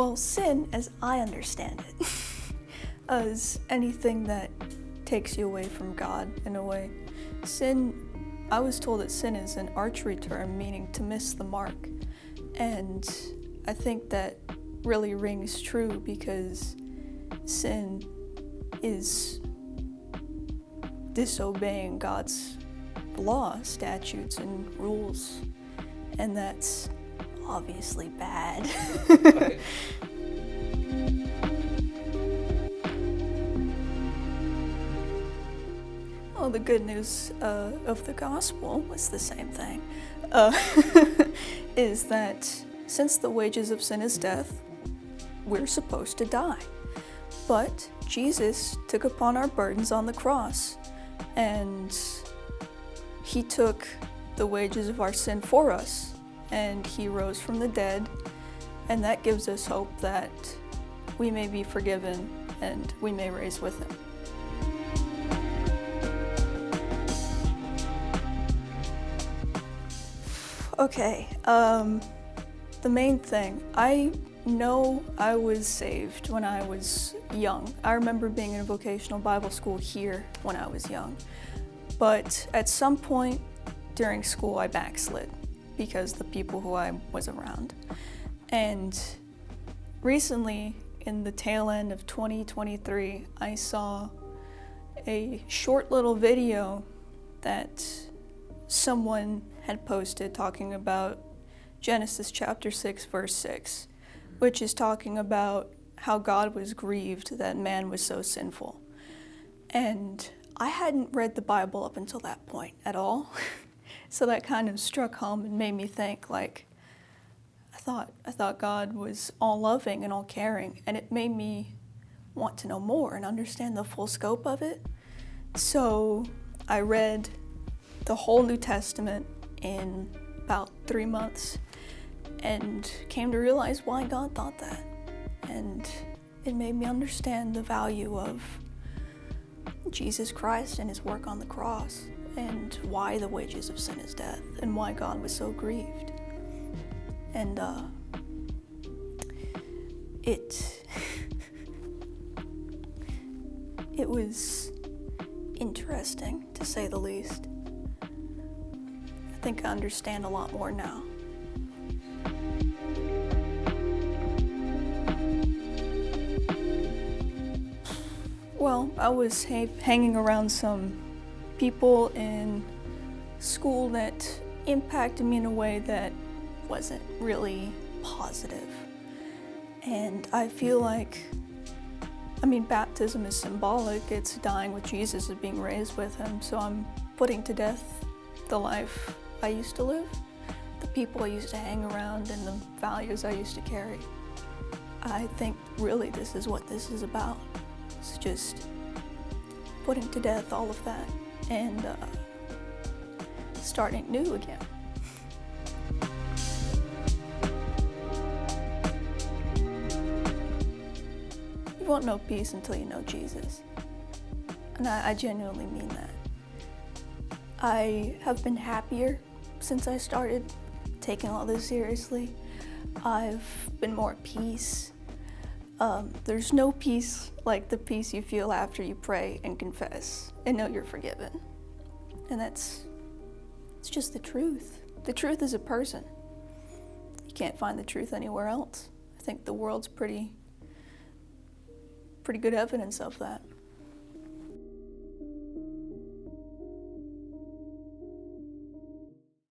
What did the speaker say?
Well, sin, as I understand it, is anything that takes you away from God in a way. Sin, I was told that sin is an archery term meaning to miss the mark. And I think that really rings true because sin is disobeying God's law, statutes, and rules. And that's obviously bad. Right. Well, the good news of the gospel was the same thing, is that since the wages of sin is death, we're supposed to die. But Jesus took upon our burdens on the cross, and he took the wages of our sin for us, and he rose from the dead, and that gives us hope that we may be forgiven and we may rise with him. Okay, the main thing, I know I was saved when I was young. I remember being in a vocational Bible school here when I was young. But at some point during school, I backslid because the people who I was around. And recently, in the tail end of 2023, I saw a short little video that someone had posted talking about Genesis chapter 6, verse 6, which is talking about how God was grieved that man was so sinful. And I hadn't read the Bible up until that point at all. So that kind of struck home and made me think, like, I thought God was all loving and all caring, and it made me want to know more and understand the full scope of it. So I read the whole New Testament in about 3 months and came to realize why God thought that. And it made me understand the value of Jesus Christ and his work on the cross, and why the wages of sin is death, and why God was so grieved. And it was interesting, to say the least. I think I understand a lot more now. Well, I was hanging around some people in school that impacted me in a way that wasn't really positive. And I feel like, baptism is symbolic. It's dying with Jesus and being raised with him. So I'm putting to death the life I used to live, the people I used to hang around, and the values I used to carry. I think really this is what this is about. It's just putting to death all of that and starting new again. You won't know peace until you know Jesus. And I genuinely mean that. I have been happier since I started taking all this seriously. I've been more at peace. There's no peace like the peace you feel after you pray and confess and know you're forgiven. And it's just the truth. The truth is a person. You can't find the truth anywhere else. I think the world's pretty good evidence of that.